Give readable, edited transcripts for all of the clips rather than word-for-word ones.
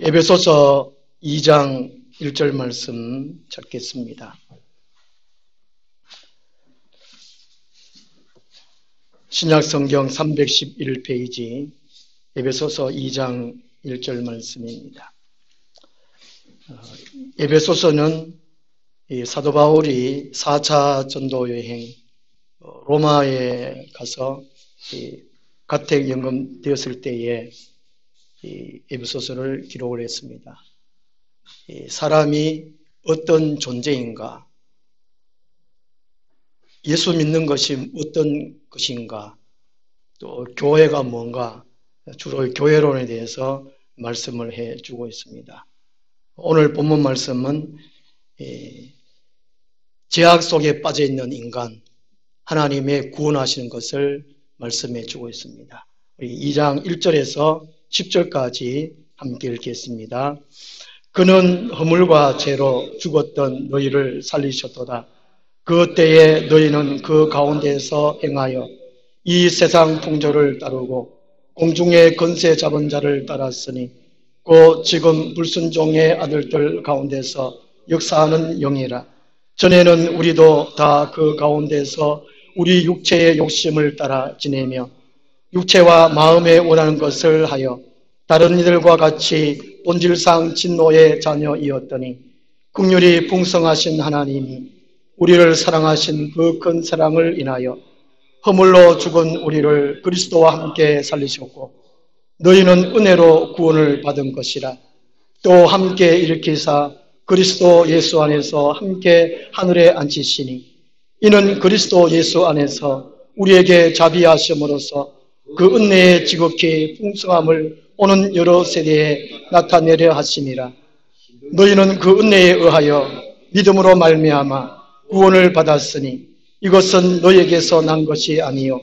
에베소서 2장 1절 말씀 찾겠습니다. 신약성경 311페이지 에베소서 2장 1절 말씀입니다. 에베소서는 사도 바울이 4차 전도여행 로마에 가서 가택연금 되었을 때에 에베소서를 기록을 했습니다. 사람이 어떤 존재인가, 예수 믿는 것이 어떤 것인가, 또 교회가 뭔가, 주로 교회론에 대해서 말씀을 해주고 있습니다. 오늘 본문 말씀은 죄악 속에 빠져있는 인간, 하나님의 구원하시는 것을 말씀해 주고 있습니다. 우리 2장 1절에서 10절까지 함께 읽겠습니다. 그는 허물과 죄로 죽었던 너희를 살리셨도다. 그 때에 너희는 그 가운데에서 행하여 이 세상 풍조를 따르고 공중의 권세 잡은 자를 따랐으니 곧 지금 불순종의 아들들 가운데서 역사하는 영이라. 전에는 우리도 다 그 가운데서 우리 육체의 욕심을 따라 지내며 육체와 마음에 원하는 것을 하여 다른 이들과 같이 본질상 진노의 자녀이었더니 긍휼이 풍성하신 하나님이 우리를 사랑하신 그 큰 사랑을 인하여 허물로 죽은 우리를 그리스도와 함께 살리셨고 너희는 은혜로 구원을 받은 것이라. 또 함께 일으키사 그리스도 예수 안에서 함께 하늘에 앉히시니 이는 그리스도 예수 안에서 우리에게 자비하심으로써 그 은혜의 지극히 풍성함을 오는 여러 세대에 나타내려 하심이라. 너희는 그 은혜에 의하여 믿음으로 말미암아 구원을 받았으니 이것은 너희에게서 난 것이 아니요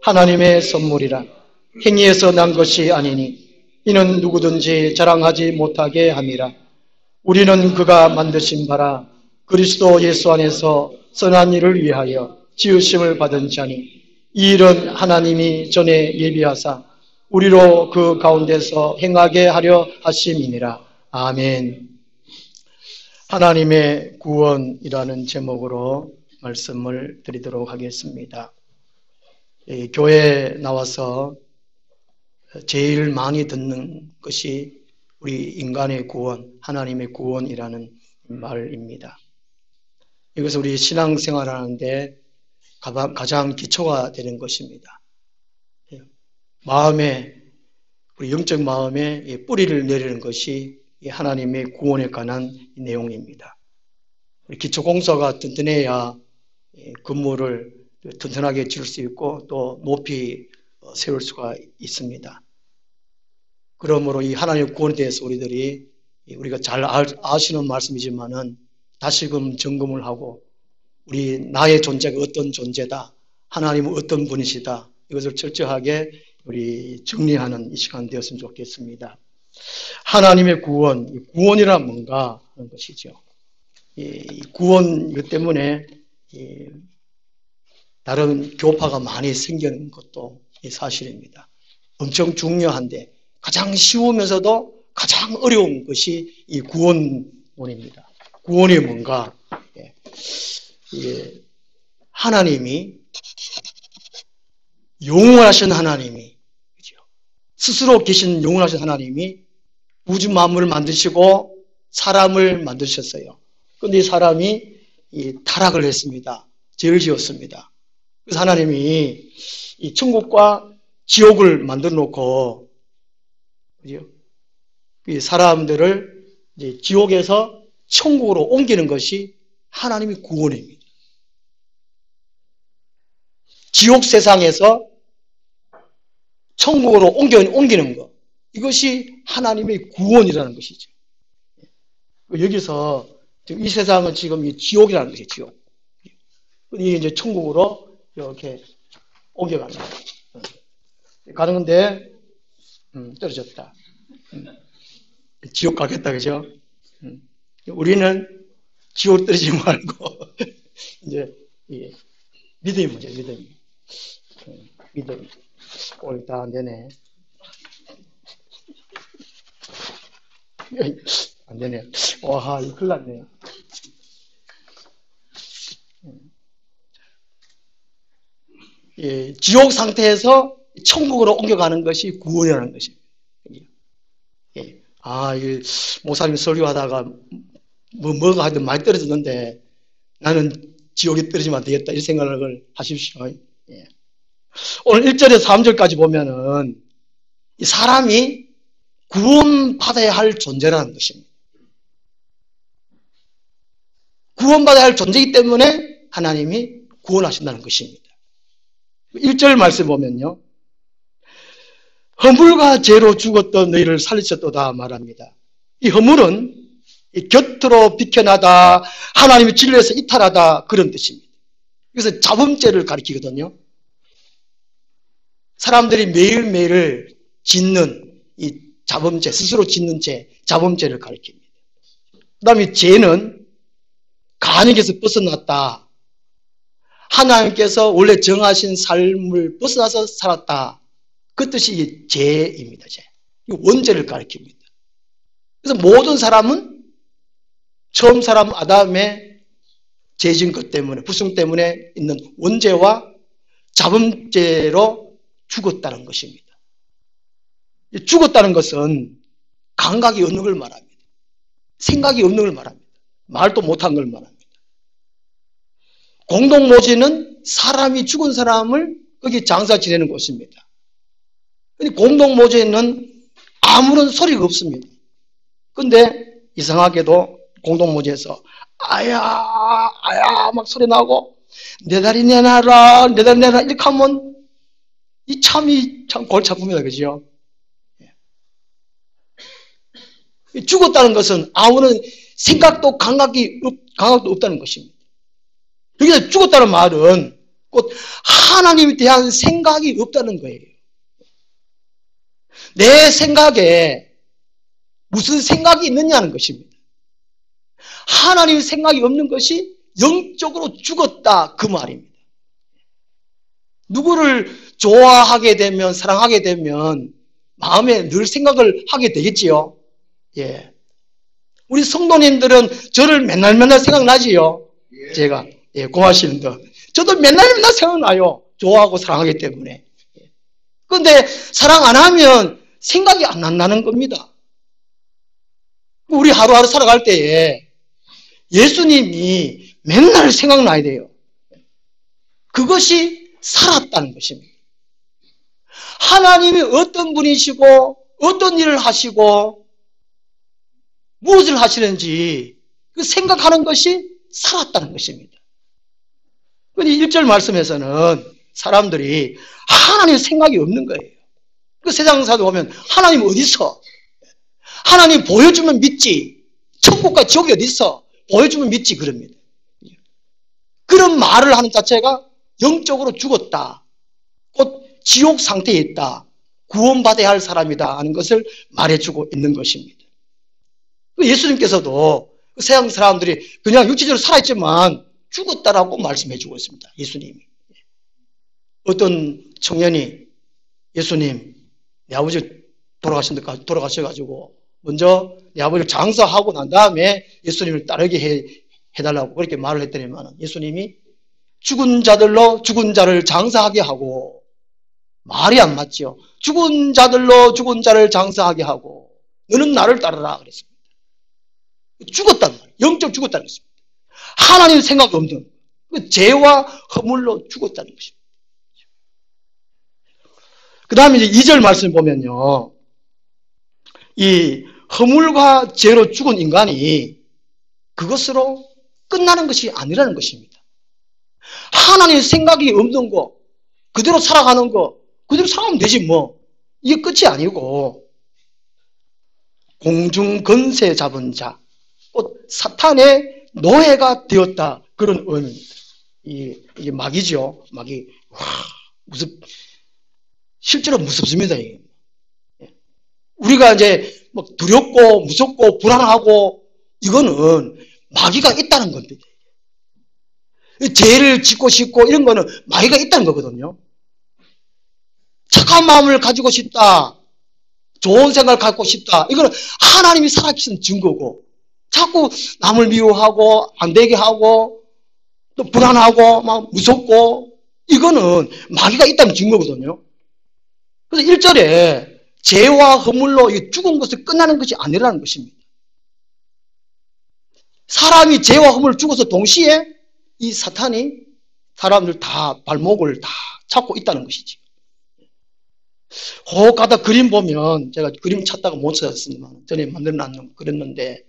하나님의 선물이라. 행위에서 난 것이 아니니 이는 누구든지 자랑하지 못하게 함이라. 우리는 그가 만드신 바라 그리스도 예수 안에서 선한 일을 위하여 지으심을 받은 자니 이 일은 하나님이 전에 예비하사 우리로 그 가운데서 행하게 하려 하심이니라. 아멘. 하나님의 구원이라는 제목으로 말씀을 드리도록 하겠습니다. 교회에 나와서 제일 많이 듣는 것이 우리 인간의 구원, 하나님의 구원이라는 말입니다. 이것은 우리 신앙생활하는데 가장 기초가 되는 것입니다. 마음에, 우리 영적 마음에 뿌리를 내리는 것이 하나님의 구원에 관한 내용입니다. 기초공사가 튼튼해야 건물을 튼튼하게 지을 수 있고 또 높이 세울 수가 있습니다. 그러므로 이 하나님의 구원에 대해서 우리가 잘 아시는 말씀이지만은 다시금 점검을 하고 나의 존재가 어떤 존재다, 하나님은 어떤 분이시다, 이것을 철저하게 우리 정리하는 이 시간 되었으면 좋겠습니다. 하나님의 구원, 구원이란 뭔가 하는 것이죠. 이 구원 이것 때문에 다른 교파가 많이 생기는 것도 사실입니다. 엄청 중요한데 가장 쉬우면서도 가장 어려운 것이 이 구원입니다. 구원이 뭔가? 하나님이 영원하신 하나님이 스스로 계신 영원하신 하나님이 우주 만물을 만드시고 사람을 만드셨어요. 그런데 이 사람이 타락을 했습니다. 죄를 지었습니다. 그래서 하나님이 이 천국과 지옥을 만들어 놓고 이 사람들을 이제 지옥에서 천국으로 옮기는 것이 하나님의 구원입니다. 지옥 세상에서 천국으로 옮기는 것, 이것이 하나님의 구원이라는 것이죠. 여기서 이 세상은 지금 이 지옥이라는 것이죠. 지옥. 이 이제 천국으로 이렇게 옮겨갑니다. 가는 건데 떨어졌다. 지옥 가겠다, 그죠? 우리는 지옥 떨어지지 말고 이제 믿음이 문제, 믿음. 오늘 다 내내 안 되네. 와, 이거 큰일 났네. 예, 지옥 상태에서 천국으로 옮겨가는 것이 구원이라는 것입니다. 예. 아, 이 목사님 설교하다가 뭐가 하여튼 많이 떨어졌는데 나는 지옥에 떨어지면 안 되겠다, 이 생각을 하십시오. 예. 오늘 1절에서 3절까지 보면은 이 사람이 구원받아야 할 존재라는 것입니다. 구원받아야 할 존재이기 때문에 하나님이 구원하신다는 것입니다. 1절 말씀 보면요, 허물과 죄로 죽었던 너희를 살리셨도다 말합니다. 이 허물은 이 곁으로 비켜나다, 하나님의 진리에서 이탈하다, 그런 뜻입니다. 그래서 자범죄를 가리키거든요. 사람들이 매일매일 짓는 이 자범죄, 스스로 짓는 죄, 자범죄를 가리킵니다. 그 다음에 죄는 간역에서 벗어났다, 하나님께서 원래 정하신 삶을 벗어나서 살았다, 그 뜻이 죄입니다. 죄. 원죄를 가리킵니다. 그래서 모든 사람은 처음 사람 아담의 죄진 것 때문에, 불순 때문에 있는 원죄와 자범죄로 죽었다는 것입니다. 죽었다는 것은 감각이 없는 걸 말합니다. 생각이 없는 걸 말합니다. 말도 못한 걸 말합니다. 공동모지는 사람이 죽은 사람을 거기 장사 지내는 곳입니다. 공동모지에는 아무런 소리가 없습니다. 근데 이상하게도 공동모지에서 아야 아야 막 소리 나고 내 다리 내놔라 내 다리 내놔라 이렇게 하면 이 참이 참 골치 아픕니다. 그죠? 죽었다는 것은 아무런 생각도 감각도 없다는 것입니다. 여기서 죽었다는 말은 곧 하나님에 대한 생각이 없다는 거예요. 내 생각에 무슨 생각이 있느냐는 것입니다. 하나님의 생각이 없는 것이 영적으로 죽었다, 그 말입니다. 누구를 좋아하게 되면, 사랑하게 되면 마음에 늘 생각을 하게 되겠지요. 예. 우리 성도님들은 저를 맨날 생각나지요. 제가 고마시는데 저도 맨날 생각나요. 좋아하고 사랑하기 때문에. 그런데 사랑 안 하면 생각이 안 난다는 겁니다. 우리 하루하루 살아갈 때에 예수님이 맨날 생각나야 돼요. 그것이 살았다는 것입니다. 하나님이 어떤 분이시고 어떤 일을 하시고 무엇을 하시는지 그 생각하는 것이 살았다는 것입니다. 그런데 1절 말씀에서는 사람들이 하나님의 생각이 없는 거예요. 그 세상사도 보면 하나님 어디 있어? 하나님 보여주면 믿지. 천국과 지옥이 어디 있어? 보여주면 믿지, 그럽니다. 그런 말을 하는 자체가 영적으로 죽었다, 곧 지옥 상태에 있다, 구원받아야 할 사람이다 하는 것을 말해주고 있는 것입니다. 예수님께서도 세상 사람들이 그냥 육체적으로 살아있지만 죽었다라고 말씀해주고 있습니다. 예수님이. 어떤 청년이 예수님, 내 아버지 돌아가셔가지고 먼저 내 아버지를 장사하고 난 다음에 예수님을 따르게 해달라고 그렇게 말을 했더니만 예수님이 죽은 자들로 죽은 자를 장사하게 하고, 말이 안 맞죠. 죽은 자들로 죽은 자를 장사하게 하고 너는 나를 따르라 그랬습니다. 죽었단 말이에요. 영적 죽었다는 것입니다. 하나님 생각 없는 죄와 허물로 죽었다는 것입니다. 그 다음에 이제 2절 말씀 보면요, 이 허물과 죄로 죽은 인간이 그것으로 끝나는 것이 아니라는 것입니다. 하나님의 생각이 없는 거, 그대로 살아가는 거, 그대로 살아가면 되지 뭐. 이게 끝이 아니고 공중 권세 잡은 자, 사탄의 노예가 되었다, 그런 의미입니다. 이게 마귀죠. 마귀. 와, 실제로 무섭습니다. 이게. 우리가 이제 막 두렵고 무섭고 불안하고 이거는 마귀가 있다는 겁니다. 죄를 짓고 싶고 이런 거는 마귀가 있다는 거거든요. 착한 마음을 가지고 싶다, 좋은 생각을 갖고 싶다. 이거는 하나님이 살아계신 증거고, 자꾸 남을 미워하고 안 되게 하고 또 불안하고 막 무섭고, 이거는 마귀가 있다는 증거거든요. 그래서 1절에 죄와 허물로 죽은 것을 끝나는 것이 아니라는 것입니다. 사람이 죄와 허물을 죽어서 동시에 이 사탄이 사람들 다 발목을 다 잡고 있다는 것이지. 혹 가다 그림 보면, 제가 그림 찾다가 못 찾았습니다. 전에 만들어놨는 그렸는데,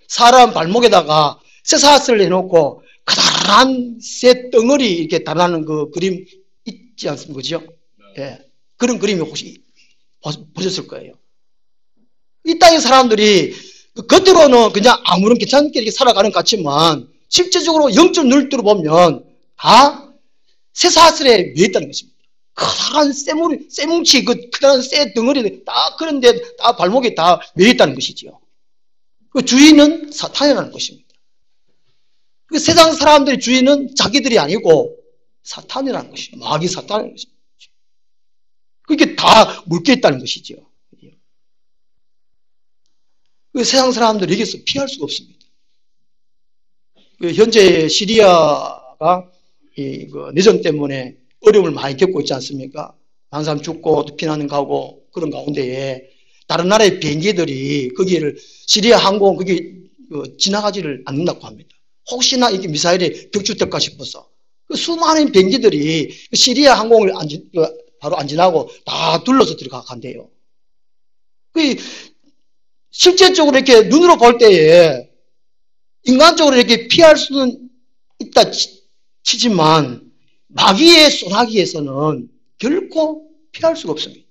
사람 발목에다가 쇠사슬을 해놓고 가다란 쇠 덩어리 이렇게 달아나는 그 그림 있지 않습니까? 그죠? 예. 그런 그림이 혹시 보셨을 거예요. 이 땅의 사람들이 겉으로는 그냥 아무런 괜찮게 이렇게 살아가는 것 같지만, 실제적으로 영적 눈으로 보면 다 쇠사슬에 매여 있다는 것입니다. 커다란 쇠뭉치, 그 커다란 쇠 덩어리 다 그런데 다 발목에 다 매여 있다는 것이지요. 그 주인은 사탄이라는 것입니다. 그 세상 사람들의 주인은 자기들이 아니고 사탄이라는 것이죠. 마귀 사탄이라는 것입니다. 그게 다 묶여 있다는 것이죠. 그 세상 사람들이 여기서 피할 수가 없습니다. 그 현재 시리아가 그 내전 때문에 어려움을 많이 겪고 있지 않습니까? 많은 사람 죽고 또 피난을 가고 그런 가운데에 다른 나라의 비행기들이 거기를 시리아 항공 거기 지나가지를 않는다고 합니다. 혹시나 이게 미사일이 격추될까 싶어서 그 수많은 비행기들이 시리아 항공을 바로 안 지나고 다 둘러서 들어간대요. 그 실제적으로 이렇게 눈으로 볼 때에 인간적으로 이렇게 피할 수는 있다 치지만 마귀의 소나기에서는 결코 피할 수가 없습니다.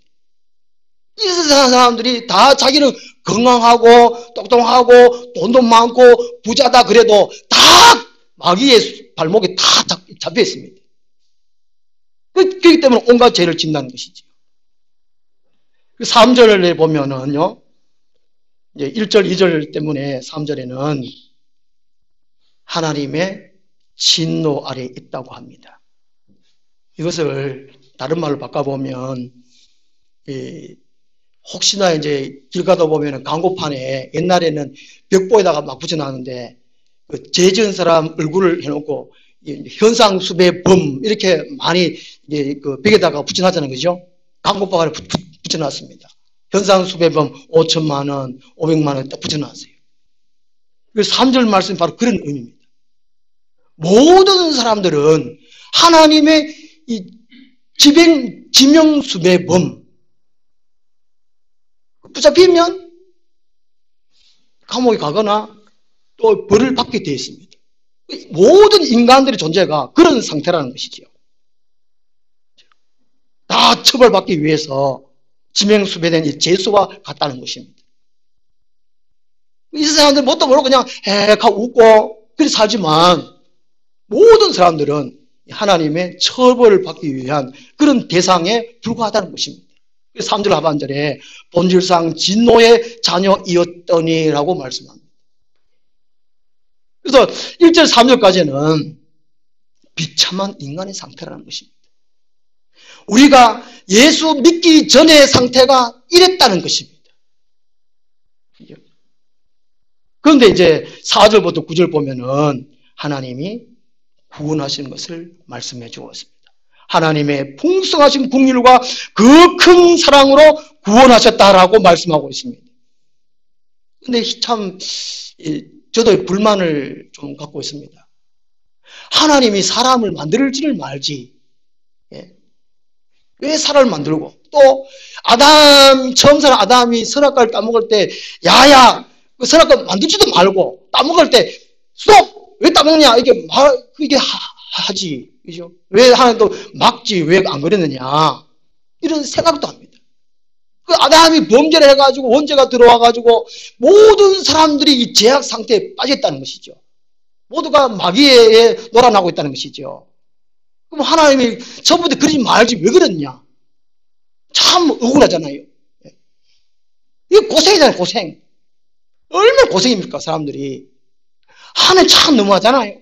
이 세상 사람들이 다 자기는 건강하고 똑똑하고 돈도 많고 부자다 그래도 다 마귀의 발목에 다 잡혀 있습니다. 그렇기 때문에 온갖 죄를 짓는 것이죠. 3절에 보면은요, 이제 1절, 2절 때문에 3절에는 하나님의 진노 아래에 있다고 합니다. 이것을 다른 말로 바꿔보면, 혹시나 이제 길 가다 보면 광고판에 옛날에는 벽보에다가 막 붙여놨는데, 그 죄 지은 사람 얼굴을 해놓고, 현상수배범, 이렇게 많이 그 벽에다가 붙여놨잖아요. 그죠? 광고판에 붙여놨습니다. 현상수배범 5천만 원, 500만 원 딱 붙여놨어요. 그 3절 말씀이 바로 그런 의미입니다. 모든 사람들은 하나님의 이 지명수배범, 붙잡히면 감옥에 가거나 또 벌을 받게 되어 있습니다. 모든 인간들의 존재가 그런 상태라는 것이죠. 다 처벌받기 위해서 지명수배된 이 죄수와 같다는 것입니다. 이 사람들 뭣도 모르고 그냥 하고 웃고 그렇게 살지만 모든 사람들은 하나님의 처벌을 받기 위한 그런 대상에 불과하다는 것입니다. 3절 하반절에 본질상 진노의 자녀이었더니라고 말씀합니다. 그래서 1절 3절까지는 비참한 인간의 상태라는 것입니다. 우리가 예수 믿기 전의 상태가 이랬다는 것입니다. 그런데 이제 4절부터 9절 보면은 하나님이 구원하시는 것을 말씀해 주었습니다. 하나님의 풍성하신 긍휼과 그 큰 사랑으로 구원하셨다라고 말씀하고 있습니다. 근데 참 저도 불만을 좀 갖고 있습니다. 하나님이 사람을 만들지를 말지 왜 사람을 만들고 또 처음 산 아담이 선악과를 따먹을 때 야야 그 선악과 만들지도 말고 따먹을 때 스톱 왜 따먹냐 이게 하지 그죠? 왜 하나님도 막지 왜 안 그랬느냐 이런 생각도 합니다. 그 아담이 범죄를 해가지고 원죄가 들어와가지고 모든 사람들이 이 죄악 상태에 빠졌다는 것이죠. 모두가 마귀에 놀아나고 있다는 것이죠. 그럼 하나님이 처음부터 그러지 말지 왜 그랬냐? 참 억울하잖아요. 이게 고생이잖아요, 고생. 얼마나 고생입니까, 사람들이. 하나님 참 너무하잖아요.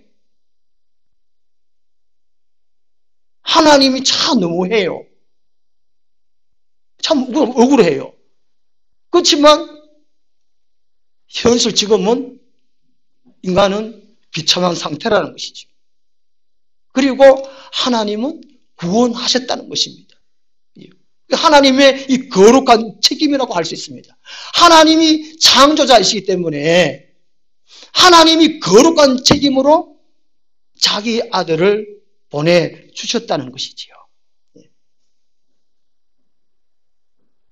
하나님이 참 너무해요. 참 억울해요. 그렇지만 현실 지금은 인간은 비참한 상태라는 것이죠. 그리고 하나님은 구원하셨다는 것입니다. 하나님의 이 거룩한 책임이라고 할 수 있습니다. 하나님이 창조자이시기 때문에 하나님이 거룩한 책임으로 자기 아들을 보내주셨다는 것이지요.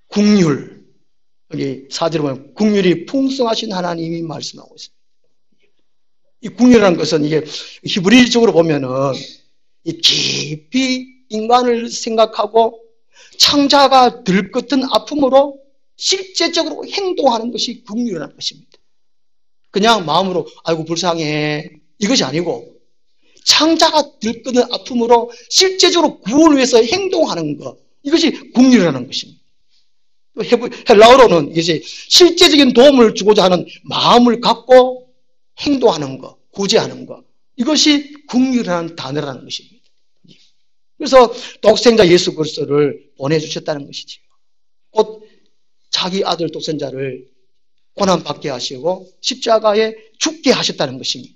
국률, 여기 4절에 보면 국률이 풍성하신 하나님이 말씀하고 있습니다. 이 국률이라는 것은 이게 히브리적으로 보면은 이 깊이 인간을 생각하고 창자가 들끓은 아픔으로 실제적으로 행동하는 것이 국률이라는 것입니다. 그냥 마음으로 아이고 불쌍해 이것이 아니고 창자가 들끓는 아픔으로 실제적으로 구원을 위해서 행동하는 것, 이것이 국률이라는 것입니다. 헬라어로는 이것이 실제적인 도움을 주고자 하는 마음을 갖고 행동하는 것, 구제하는 것, 이것이 국률이라는 단어라는 것입니다. 그래서 독생자 예수 그리스도를 보내주셨다는 것이지요. 곧 자기 아들 독생자를 고난받게 하시고 십자가에 죽게 하셨다는 것입니다.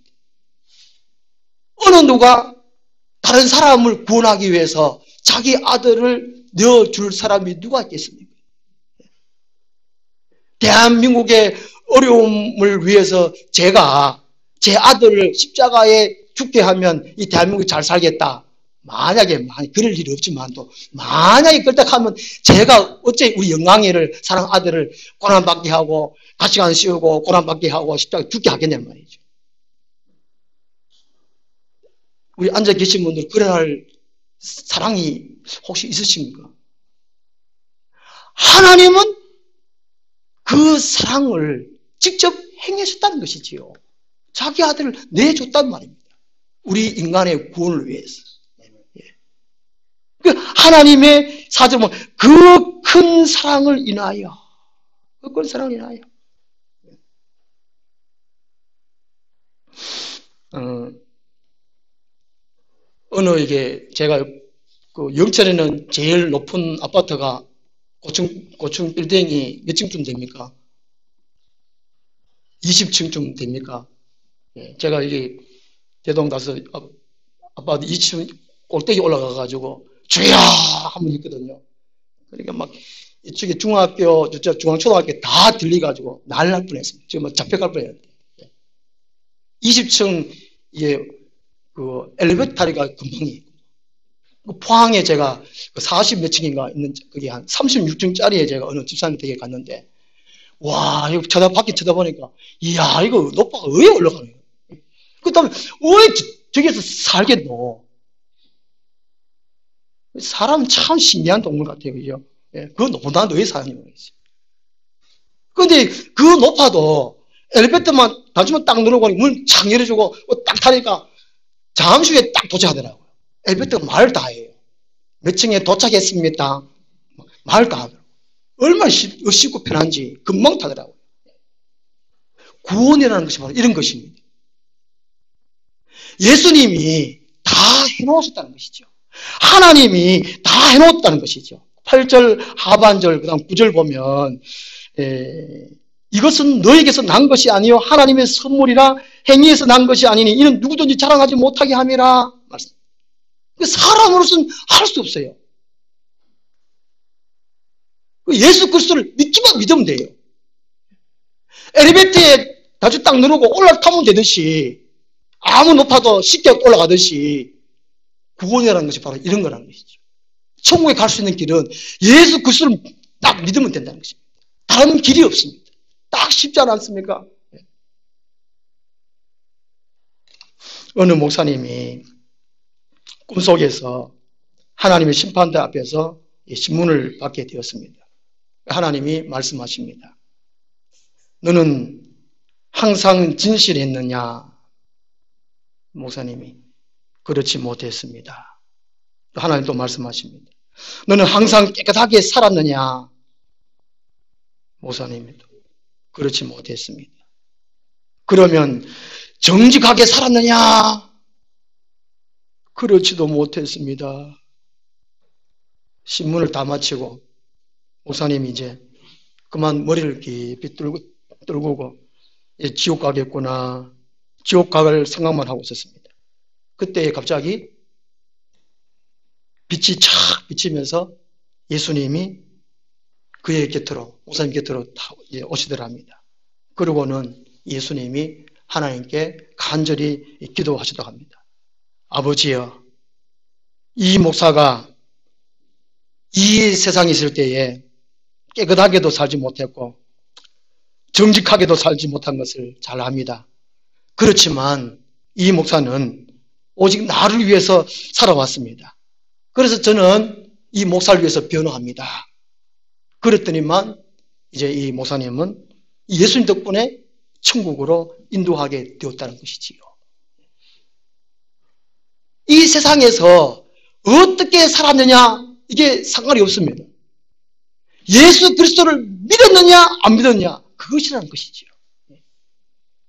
어느 누가 다른 사람을 구원하기 위해서 자기 아들을 내어줄 사람이 누가 있겠습니까? 대한민국의 어려움을 위해서 제가 제 아들을 십자가에 죽게 하면 이 대한민국이 잘 살겠다. 만약에 그럴 일이 없지만 또 만약에 그렇다 하면 제가 어째 우리 영광이를 사랑 아들을 고난받게 하고 가시관 씌우고 고난받게 하고 십자가에 죽게 하겠냔 말이죠. 우리 앉아 계신 분들 그럴 사랑이 혹시 있으십니까? 하나님은 그 사랑을 직접 행하셨다는 것이지요. 자기 아들을 내줬단 말입니다. 우리 인간의 구원을 위해서. 하나님의 사정은 그 큰 사랑을 인하여, 그 큰 사랑을 인하여. 어느 이게 제가 그 영천에는 제일 높은 아파트가 고층 빌딩이 몇 층쯤 됩니까? 20층쯤 됩니까? 제가 이게 대동 가서 아파트 20층 꼭대기 올라가가지고 주야 한번 있거든요. 그러니까 막 이쪽에 중학교, 중앙초등학교 다 들리가지고 난리 날 뻔했습니다. 지금 막 잡혀갈 뻔했는데 20층 예, 그 엘리베이터 타기가 금방이에요. 포항에 제가 40몇 층인가 있는 거기 한 36층짜리에 제가 어느 집사님 댁에 갔는데 와 이거 밖에 쳐다보니까 이야 이거 높아가 왜 올라가는 거야? 그다음에 왜 저기서 살겠노? 사람 참 신기한 동물 같아요, 그죠? 예, 그 높은 왜 사는 거겠어요? 근데 그 높아도 엘리베이터만 다주면 딱 누르고 문 착 열어주고 딱 타니까 잠시 후에 딱 도착하더라고요. 엘리베이터가 말을 다 해요. 몇 층에 도착했습니다. 말을 다 하더라고요. 얼마나 쉽고 편한지 금방 타더라고요. 구원이라는 것이 바로 이런 것입니다. 예수님이 다 해놓으셨다는 것이죠. 하나님이 다 해놓았다는 것이죠. 8절 하반절 그 다음 9절 보면 이것은 너에게서 난 것이 아니요 하나님의 선물이라 행위에서 난 것이 아니니 이는 누구든지 자랑하지 못하게 함이라 말씀. 사람으로서는 할 수 없어요. 예수 그리스도를 믿기만 믿으면 돼요. 엘리베이터에 다시 딱 누르고 올라타면 되듯이 아무 높아도 쉽게 올라가듯이 구원이라는 것이 바로 이런 거라는 것이죠. 천국에 갈 수 있는 길은 예수 그리스도를 딱 믿으면 된다는 것입니다. 다른 길이 없습니다. 딱 쉽지 않습니까? 어느 목사님이 꿈속에서 하나님의 심판대 앞에서 신문을 받게 되었습니다. 하나님이 말씀하십니다. 너는 항상 진실했느냐? 목사님이 그렇지 못했습니다. 하나님 또 말씀하십니다. 너는 항상 깨끗하게 살았느냐? 목사님이 그렇지 못했습니다. 그러면 정직하게 살았느냐? 그렇지도 못했습니다. 신문을 다 마치고 목사님이 이제 그만 머리를 깊이 떨구고 지옥 가겠구나, 지옥 가갈 생각만 하고 있었습니다. 그때 갑자기 빛이 착 비치면서 예수님이 그의 곁으로, 목사님 곁으로 오시더랍니다. 그러고는 예수님이 하나님께 간절히 기도하시다고 합니다. 아버지여, 이 목사가 이 세상에 있을 때에 깨끗하게도 살지 못했고 정직하게도 살지 못한 것을 잘 압니다. 그렇지만 이 목사는 오직 나를 위해서 살아왔습니다. 그래서 저는 이 목사를 위해서 변호합니다. 그랬더니만 이제 이 목사님은 예수님 덕분에 천국으로 인도하게 되었다는 것이지요. 이 세상에서 어떻게 살았느냐 이게 상관이 없습니다. 예수 그리스도를 믿었느냐 안 믿었느냐 그것이라는 것이지요.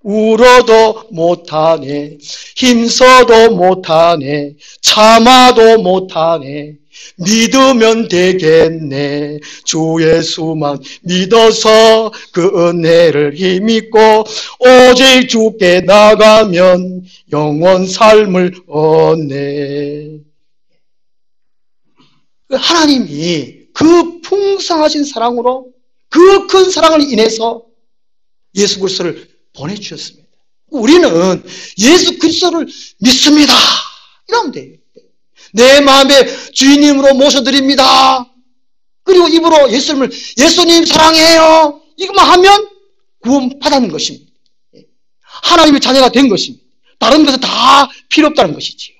울어도 못하네, 힘써도 못하네, 참아도 못하네, 믿으면 되겠네. 주 예수만 믿어서 그 은혜를 힘입고 오직 주께 나가면 영원 삶을 얻네. 하나님이 그 풍성하신 사랑으로 그 큰 사랑을 인해서 예수 그리스도를 보내주셨습니다. 우리는 예수 그리스도를 믿습니다. 이러면 돼요. 내 마음의 주인님으로 모셔드립니다. 그리고 입으로 예수님 사랑해요. 이것만 하면 구원 받는 것입니다. 하나님의 자녀가 된 것입니다. 다른 것은 다 필요 없다는 것이지요.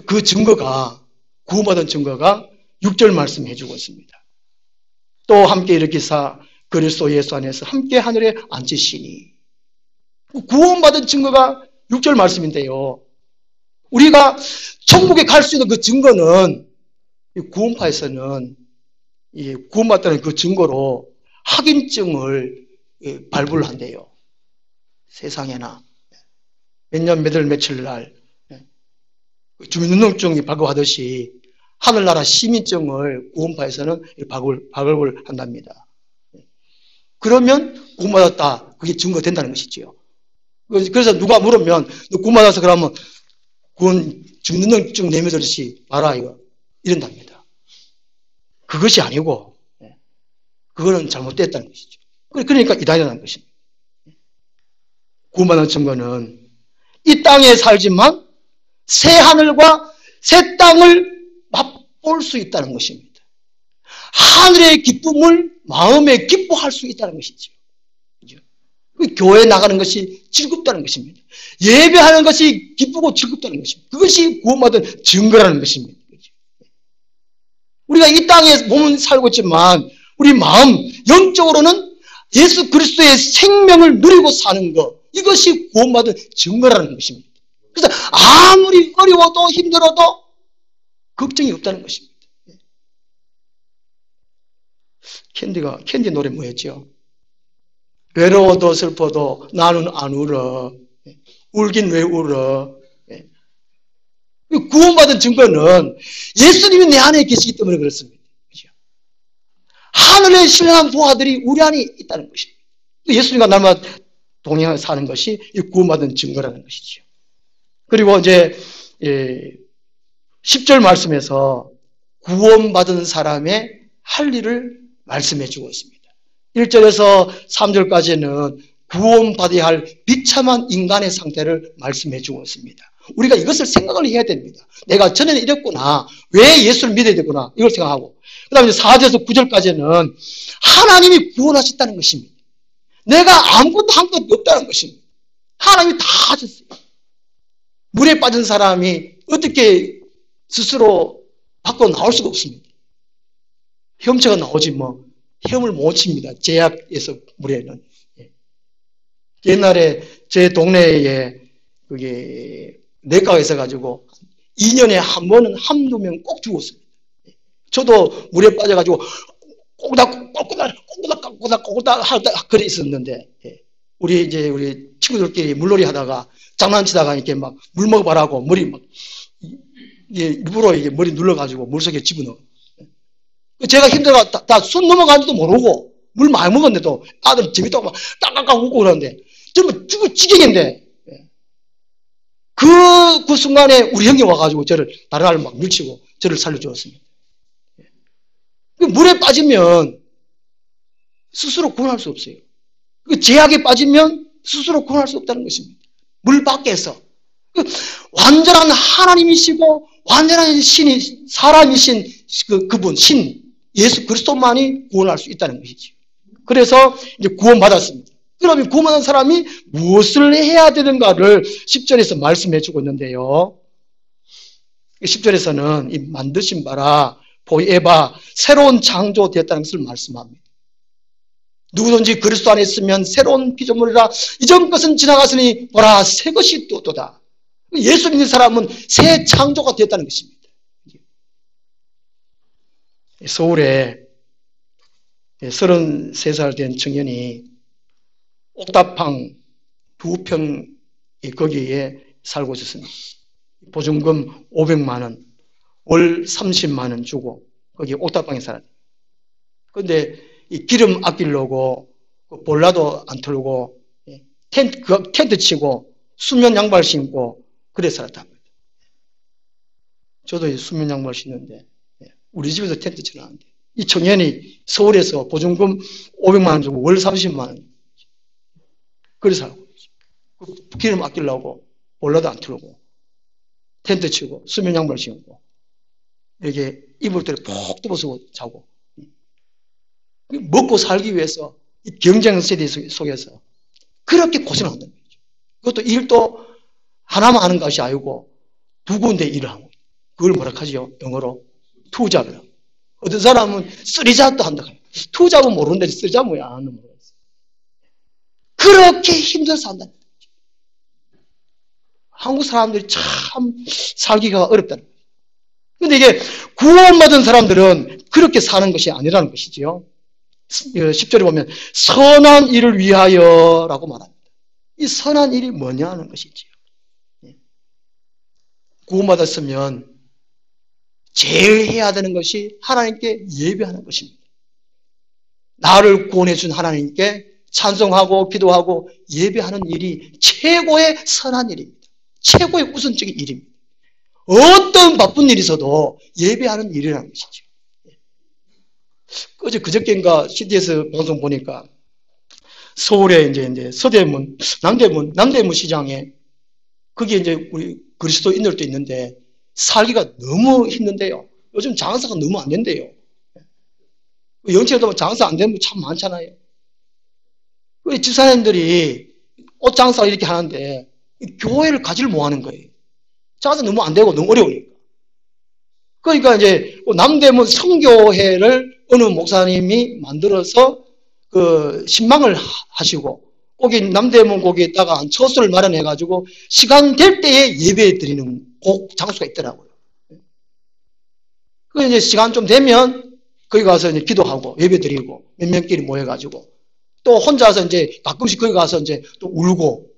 그 증거가, 구원받은 증거가 6절 말씀해 주고 있습니다. 또 함께 일으키사 그리스도 예수 안에서 함께 하늘에 앉으시니. 구원받은 증거가 6절 말씀인데요. 우리가 천국에 갈 수 있는 그 증거는 구원파에서는 구원받다는 그 증거로 확인증을 발부를 한대요. 세상에나 몇 년 몇 월 며칠 날 주민등록증이 발급하듯이 하늘나라 시민증을 구원파에서는 발급을 한답니다. 그러면 구원받았다. 그게 증거된다는 것이지요. 그래서 누가 물으면 너 구원받아서 그러면 주민등록증 내밀듯이 봐라 이거 이런답니다. 그것이 아니고 그거는 잘못됐다는 것이죠. 그러니까 이단이라는 것입니다. 구원받는 증거는 이 땅에 살지만 새 하늘과 새 땅을 맛볼 수 있다는 것입니다. 하늘의 기쁨을 마음에 기뻐할 수 있다는 것이죠. 교회 나가는 것이 즐겁다는 것입니다. 예배하는 것이 기쁘고 즐겁다는 것입니다. 그것이 구원받은 증거라는 것입니다. 우리가 이 땅에 몸은 살고 있지만 우리 마음, 영적으로는 예수 그리스도의 생명을 누리고 사는 것, 이것이 구원받은 증거라는 것입니다. 그래서 아무리 어려워도 힘들어도 걱정이 없다는 것입니다. 캔디 노래 뭐였죠? 외로워도 슬퍼도 나는 안 울어. 울긴 왜 울어? 구원받은 증거는 예수님이 내 안에 계시기 때문에 그렇습니다. 하늘의 신령한 부하들이 우리 안에 있다는 것입니다. 예수님과 나만 동행하며 사는 것이 구원받은 증거라는 것이죠. 그리고 이제 10절 말씀에서 구원받은 사람의 할 일을 말씀해 주고 있습니다. 1절에서 3절까지는 구원받아야 할 비참한 인간의 상태를 말씀해 주고 있습니다. 우리가 이것을 생각을 해야 됩니다. 내가 전에는 이랬구나. 왜 예수를 믿어야 되구나. 이걸 생각하고. 그 다음에 4절에서 9절까지는 하나님이 구원하셨다는 것입니다. 내가 아무것도 한 것 없다는 것입니다. 하나님이 다 하셨어요. 물에 빠진 사람이 어떻게 스스로 밖으로 나올 수가 없습니다. 헤엄쳐가 나오지 뭐 헤엄을 못 칩니다. 제약에서 물에는. 옛날에 제 동네에 그게 내과가 있어가지고 2년에 한 번은 한두 명 꼭 죽었습니다. 저도 물에 빠져가지고 꼬닥꼬닥 하다 그래 있었는데 우리 친구들끼리 물놀이 하다가 장난치다가 이렇게 막 물 먹어봐라고 머리 막 일부러 이게 머리 눌러가지고 물속에 집어넣어. 제가 힘들어가 다 손 넘어가는지도 모르고 물 많이 먹었는데도 아들 재밌다고 막 딱딱딱 웃고 그러는데 정말 죽을 지경인데 그 순간에 우리 형이 와가지고 저를 다른 아이를 막 밀치고 저를 살려주었습니다. 물에 빠지면 스스로 구원할 수 없어요. 제약에 빠지면 스스로 구원할 수 없다는 것입니다. 물 밖에서 완전한 하나님이시고 완전한 신이 사람이신 그분 신 예수 그리스도만이 구원할 수 있다는 것이죠. 그래서 이제 구원받았습니다. 그러면 구원받은 사람이 무엇을 해야 되는가를 10절에서 말씀해 주고 있는데요. 10절에서는 이 만드신 바라 보혜바 새로운 창조되었다는 것을 말씀합니다. 누구든지 그리스도 안에 있으면 새로운 피조물이라 이전 것은 지나갔으니 보라 새 것이 또다. 예수 믿는 사람은 새 창조가 되었다는 것입니다. 서울에 33살 된 청년이 옥탑방 2평 거기에 살고 있었습니다. 보증금 500만 원, 월 30만 원 주고 거기 옥탑방에 살았어요. 그런데 이 기름 아끼려고 볼라도 안 틀고 텐트 치고 수면 양말 신고 그래 살았답니다. 저도 수면 양말 신는데 우리 집에서 텐트 쳐놨는데 이 청년이 서울에서 보증금 500만 원 주고 월 30만 원 그래 살고 기름 아끼려고 볼라도 안 틀고 텐트 치고 수면 양말 신고 이렇게 이불 때를 푹 덮어서 자고 먹고 살기 위해서 이 경쟁 세대 속에서 그렇게 고생한다는 거죠. 그것도 일도 하나만 하는 것이 아니고 두 군데 일을 하고 그걸 뭐라 하죠? 영어로 투잡이라고. 어떤 사람은 쓰리잡도 한다고 해요. 투잡은 모르는데 쓰리잡 뭐야 아는 모르겠어요. 그렇게 힘들어서 한다는 거죠. 한국 사람들이 참 살기가 어렵다는 거죠. 그런데 이게 구원받은 사람들은 그렇게 사는 것이 아니라는 것이지요. 10절에 보면 선한 일을 위하여라고 말합니다. 이 선한 일이 뭐냐는 것이지요. 구원받았으면 제일 해야 되는 것이 하나님께 예배하는 것입니다. 나를 구원해 준 하나님께 찬송하고 기도하고 예배하는 일이 최고의 선한 일입니다. 최고의 우선적인 일입니다. 어떤 바쁜 일이 있어도 예배하는 일이라는 것이죠. 그저께인가 CD에서 방송 보니까 서울에 이제 서대문, 남대문 시장에 거기에 이제 우리 그리스도인들도 있는데 살기가 너무 힘든데요. 요즘 장사가 너무 안 된대요. 영체도 장사 안 되는 분 참 많잖아요. 집사님들이 옷 장사 이렇게 하는데 교회를 가지를 못하는 거예요. 장사 너무 안 되고 너무 어려우니까. 그러니까 이제 남대문 성교회를 어느 목사님이 만들어서 신망을 하시고 거기 남대문 거기에다가 처소를 마련해 가지고 시간 될 때에 예배 드리는 장소가 있더라고요. 그 이제 시간 좀 되면 거기 가서 이제 기도하고 예배 드리고 몇 명끼리 모여 가지고 또 혼자서 이제 가끔씩 거기 가서 이제 또 울고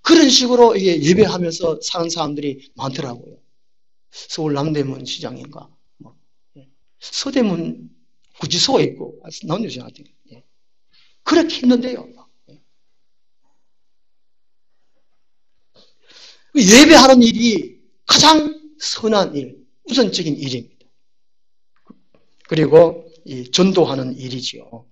그런 식으로 이게 예배하면서 사는 사람들이 많더라고요. 서울 남대문 시장인가 서대문 구치소가 있고 남대문 시장 같은 게 그렇게 힘든데요. 예배하는 일이 가장 선한 일, 우선적인 일입니다. 그리고 이 전도하는 일이지요.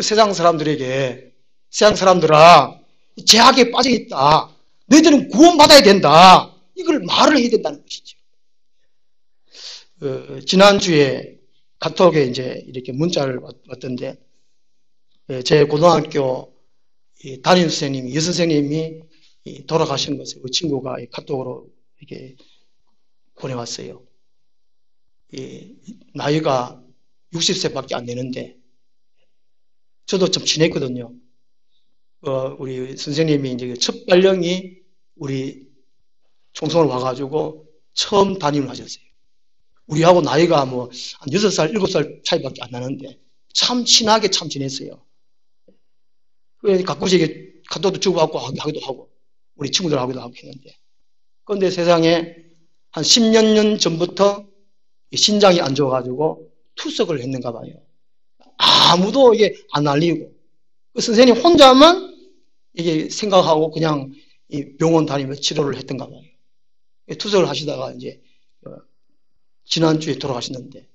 세상 사람들에게 세상 사람들아 죄악에 빠져 있다. 너희들은 구원받아야 된다. 이걸 말을 해야 된다는 것이죠. 지난주에 카톡에 이제 이렇게 문자를 왔던데 제 고등학교 담임 선생님이 여선생님이 돌아가신 것을 그 친구가 카톡으로 이렇게 보내왔어요. 나이가 60세밖에 안 되는데 저도 좀 친했거든요. 우리 선생님이 이제 첫 발령이 우리 총성을 와가지고 처음 담임을 하셨어요. 우리하고 나이가 뭐 한 6살, 7살 차이밖에 안 나는데 참 친하게 참 지냈어요. 가끔씩 카톡도 주고받고 하기도 하고 우리 친구들하고도 하고 했는데 그런데 세상에 한 10년 전 전부터 신장이 안 좋아가지고 투석을 했는가 봐요. 아무도 이게 안 알리고 그 선생님 혼자만 이게 생각하고 그냥 이 병원 다니면서 치료를 했던가 봐요. 투석을 하시다가 이제 지난주에 돌아가셨는데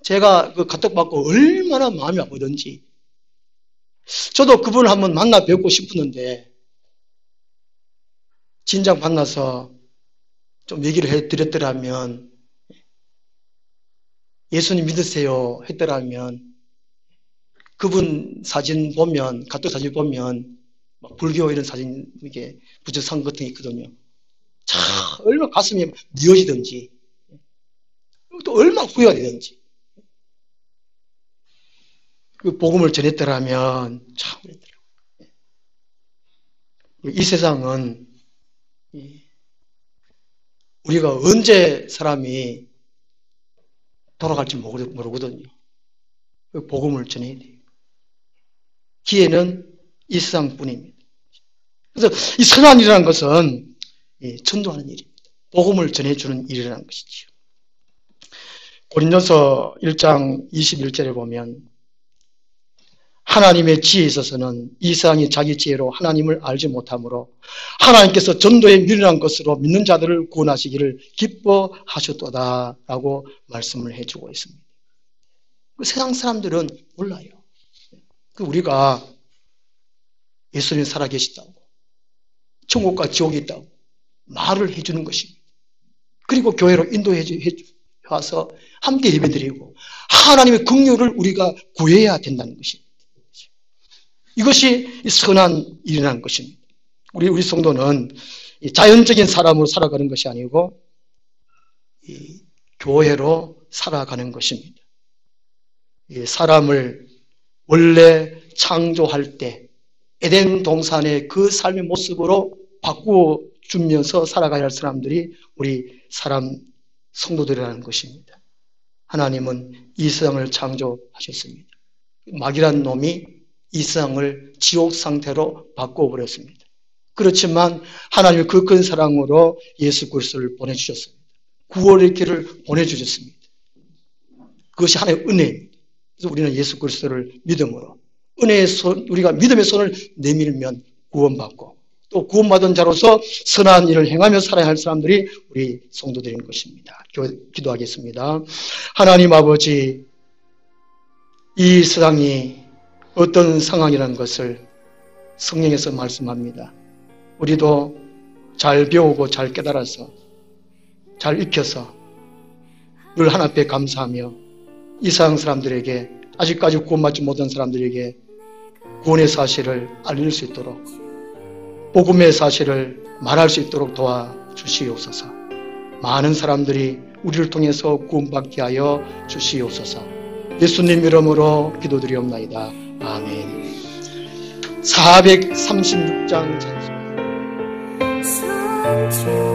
제가 그 카톡 받고 얼마나 마음이 아프던지 저도 그분을 한번 만나 뵙고 싶었는데 진작 만나서 좀 얘기를 해드렸더라면 예수님 믿으세요 했더라면 그분 사진 보면 카톡 사진 보면 막 불교 이런 사진 이게 부적상 같은 게 있거든요. 참 얼마나 가슴이 미어지든지 또 얼마나 후회가 되든지 그 복음을 전했더라면 참 그랬더라고요. 이 세상은 우리가 언제 사람이 돌아갈지 모르거든요. 복음을 전해야 돼요. 기회는 이 세상뿐입니다. 그래서 이 선한 일이라는 것은 전도하는 일입니다. 복음을 전해주는 일이라는 것이죠. 고린도서 1장 21절에 보면 하나님의 지혜에 있어서는 이 세상이 자기 지혜로 하나님을 알지 못하므로 하나님께서 전도에 미련한 것으로 믿는 자들을 구원하시기를 기뻐하셨도다 라고 말씀을 해주고 있습니다. 세상 사람들은 몰라요. 우리가 예수님이 살아계시다고 천국과 지옥이 있다고 말을 해주는 것입니다. 그리고 교회로 인도해 와서 함께 예배드리고 하나님의 긍휼을 우리가 구해야 된다는 것입니다. 이것이 선한 일이라는 것입니다. 우리 성도는 자연적인 사람으로 살아가는 것이 아니고 교회로 살아가는 것입니다. 사람을 원래 창조할 때 에덴 동산의 그 삶의 모습으로 바꾸어 주면서 살아가야 할 사람들이 우리 성도들이라는 것입니다. 하나님은 이 세상을 창조하셨습니다. 마귀란 놈이 이 세상을 지옥 상태로 바꿔버렸습니다. 그렇지만 하나님의 그 큰 사랑으로 예수 그리스도를 보내주셨습니다. 구원의 길을 보내주셨습니다. 그것이 하나님의 은혜입니다. 그래서 우리는 예수 그리스도를 믿음으로 은혜의 손, 우리가 믿음의 손을 내밀면 구원받고 또 구원받은 자로서 선한 일을 행하며 살아야 할 사람들이 우리 성도들인 것입니다. 기도하겠습니다. 하나님 아버지, 이 세상이 어떤 상황이라는 것을 성령에서 말씀합니다. 우리도 잘 배우고 잘 깨달아서 잘 익혀서 늘 하나 앞에 감사하며 이 세상 사람들에게 아직까지 구원받지 못한 사람들에게 구원의 사실을 알릴 수 있도록 복음의 사실을 말할 수 있도록 도와주시옵소서. 많은 사람들이 우리를 통해서 구원받게 하여 주시옵소서. 예수님 이름으로 기도드리옵나이다. 아멘. 436장 찬송.